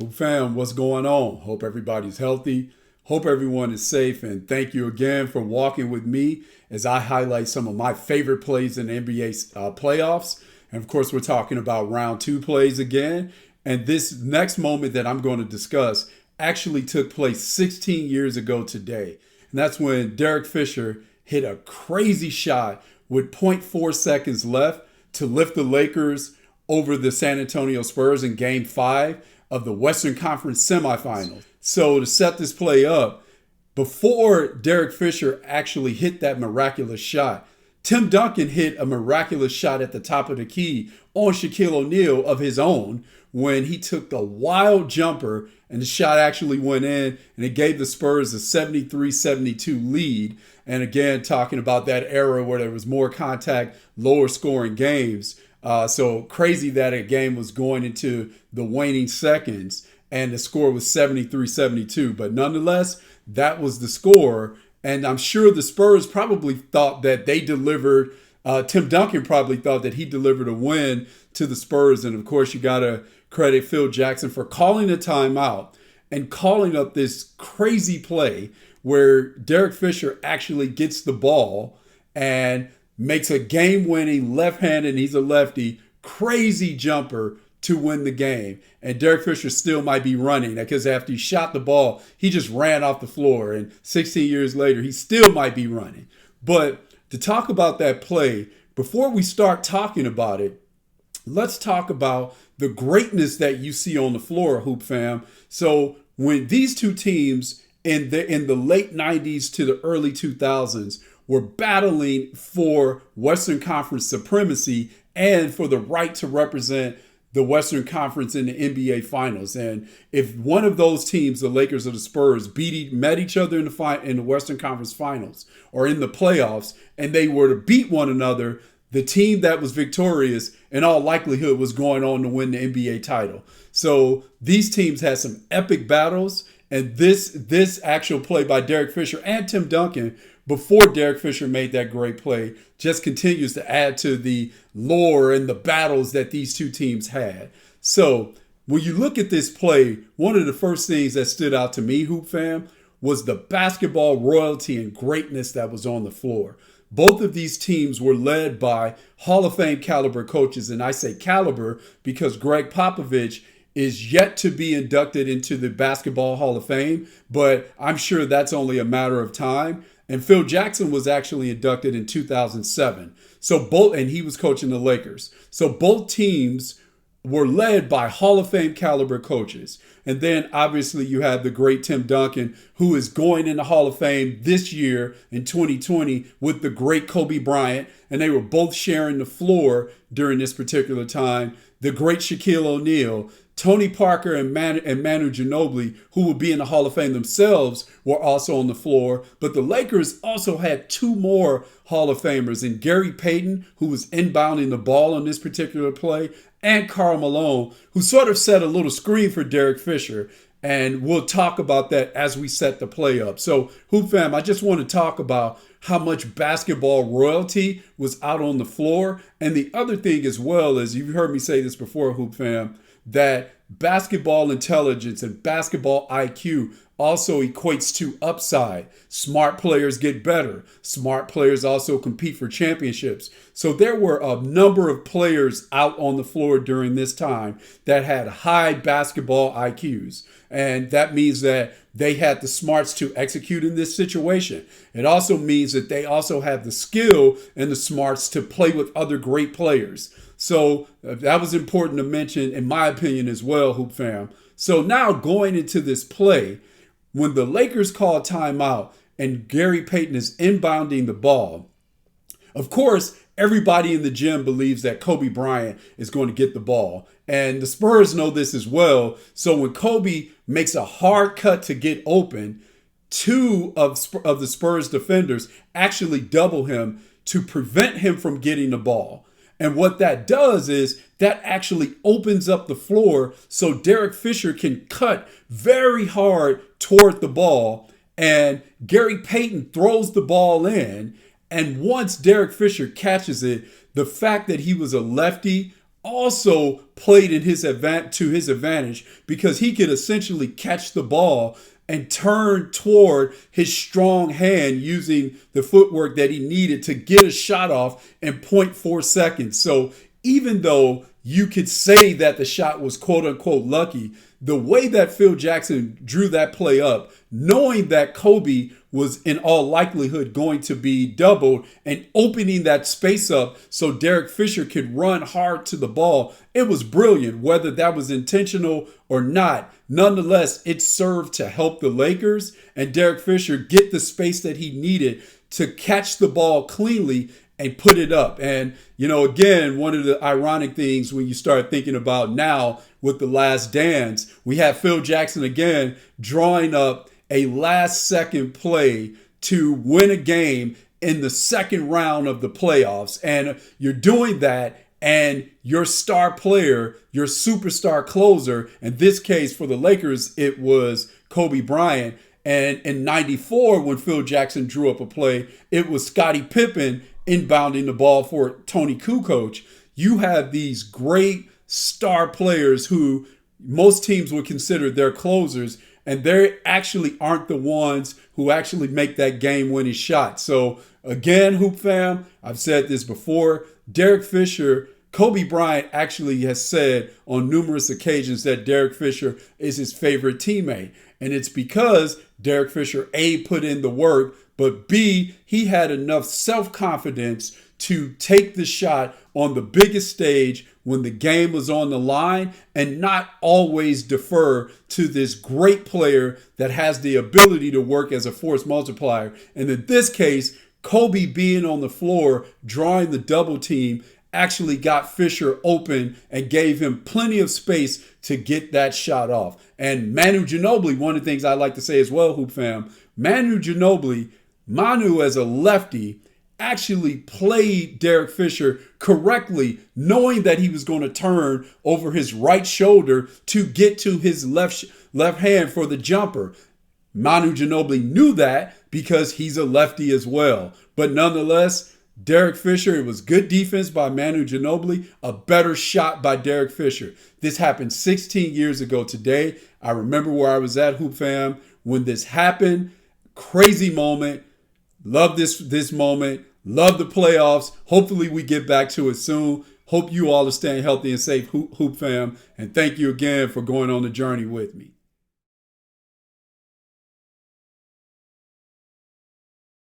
Hoop fam, what's going on? Hope everybody's healthy. Hope everyone is safe. And thank you again for walking with me as I highlight some of my favorite plays in the NBA playoffs. And of course, we're talking about round two plays again. And this next moment that I'm going to discuss actually took place 16 years ago today. And that's when Derek Fisher hit a crazy shot with zero point 0.4 seconds left to lift the Lakers over the San Antonio Spurs in Game 5 of the Western Conference semifinals. So to set this play up, before Derek Fisher actually hit that miraculous shot, Tim Duncan hit a miraculous shot at the top of the key on Shaquille O'Neal of his own when he took the wild jumper and the shot actually went in and it gave the Spurs a 73-72 lead. And again, talking about that era where there was more contact, lower scoring games. So crazy that a game was going into the waning seconds and the score was 73-72. But nonetheless, that was the score. And I'm sure the Spurs probably thought that they delivered, Tim Duncan probably thought that he delivered a win to the Spurs. And of course, you got to credit Phil Jackson for calling a timeout and calling up this crazy play where Derek Fisher actually gets the ball and makes a game-winning left-handed, he's a lefty, crazy jumper to win the game. And Derek Fisher still might be running because after he shot the ball, he just ran off the floor. And 16 years later, he still might be running. But to talk about that play, before we start talking about it, let's talk about the greatness that you see on the floor, Hoop Fam. So when these two teams in the late 90s to the early 2000s were battling for Western Conference supremacy and for the right to represent the Western Conference in the NBA Finals. And if one of those teams, the Lakers or the Spurs, met each other in the Western Conference Finals or in the playoffs, and they were to beat one another, the team that was victorious in all likelihood was going on to win the NBA title. So these teams had some epic battles, and this actual play by Derek Fisher and Tim Duncan before Derek Fisher made that great play just continues to add to the lore and the battles that these two teams had. So when you look at this play, one of the first things that stood out to me, Hoop Fam, was the basketball royalty and greatness that was on the floor. Both of these teams were led by Hall of Fame caliber coaches. And I say caliber because Greg Popovich is yet to be inducted into the Basketball Hall of Fame, but I'm sure that's only a matter of time. And Phil Jackson was actually inducted in 2007. And he was coaching the Lakers. So both teams were led by Hall of Fame caliber coaches. And then obviously you have the great Tim Duncan, who is going in the Hall of Fame this year in 2020 with the great Kobe Bryant. And they were both sharing the floor during this particular time. The great Shaquille O'Neal, Tony Parker and Manu Ginobili, who will be in the Hall of Fame themselves, were also on the floor. But the Lakers also had two more Hall of Famers, in Gary Payton, who was inbounding the ball on this particular play, and Karl Malone, who sort of set a little screen for Derek Fisher. And we'll talk about that as we set the play up. So, Hoop Fam, I just want to talk about how much basketball royalty was out on the floor. And the other thing as well is, you've heard me say this before, Hoop Fam, that basketball intelligence and basketball IQ also equates to upside. Smart players get better. Smart players also compete for championships. So there were a number of players out on the floor during this time that had high basketball IQs. And that means that they had the smarts to execute in this situation. It also means that they also have the skill and the smarts to play with other great players. So that was important to mention, in my opinion, as well, Hoop Fam. So now going into this play, when the Lakers call timeout and Gary Payton is inbounding the ball, of course, everybody in the gym believes that Kobe Bryant is going to get the ball. And the Spurs know this as well. So when Kobe makes a hard cut to get open, two of the Spurs defenders actually double him to prevent him from getting the ball. And what that does is that actually opens up the floor so Derek Fisher can cut very hard toward the ball. And Gary Payton throws the ball in. And once Derek Fisher catches it, the fact that he was a lefty also played in to his advantage because he could essentially catch the ball and turn toward his strong hand using the footwork that he needed to get a shot off in zero point 0.4 seconds. So even though you could say that the shot was quote unquote lucky, the way that Phil Jackson drew that play up, knowing that Kobe was in all likelihood going to be doubled and opening that space up so Derek Fisher could run hard to the ball, it was brilliant. Whether that was intentional or not, nonetheless, it served to help the Lakers and Derek Fisher get the space that he needed to catch the ball cleanly and put it up. And, again, one of the ironic things when you start thinking about now with The Last Dance, we have Phil Jackson again drawing up a last second play to win a game in the second round of the playoffs. And you're doing that, and your star player, your superstar closer, in this case for the Lakers, it was Kobe Bryant. And in 94, when Phil Jackson drew up a play, it was Scottie Pippen inbounding the ball for Tony Kukoc. You have these great star players who most teams would consider their closers, and they actually aren't the ones who actually make that game-winning shot. So again, Hoop Fam, I've said this before, Derek Fisher, Kobe Bryant actually has said on numerous occasions that Derek Fisher is his favorite teammate. And it's because Derek Fisher, A, put in the work, but B, he had enough self-confidence to take the shot on the biggest stage when the game was on the line and not always defer to this great player that has the ability to work as a force multiplier. And in this case, Kobe being on the floor, drawing the double team, actually got Fisher open and gave him plenty of space to get that shot off. And Manu Ginobili, one of the things I like to say as well, Hoop Fam, Manu as a lefty, actually played Derek Fisher correctly, knowing that he was going to turn over his right shoulder to get to his left hand for the jumper. Manu Ginobili knew that because he's a lefty as well. But nonetheless, Derek Fisher, it was good defense by Manu Ginobili, a better shot by Derek Fisher. This happened 16 years ago today. I remember where I was at, Hoop Fam, when this happened. Crazy moment. Love this moment. Love the playoffs. Hopefully we get back to it soon. Hope you all are staying healthy and safe, Hoop Fam. And thank you again for going on the journey with me.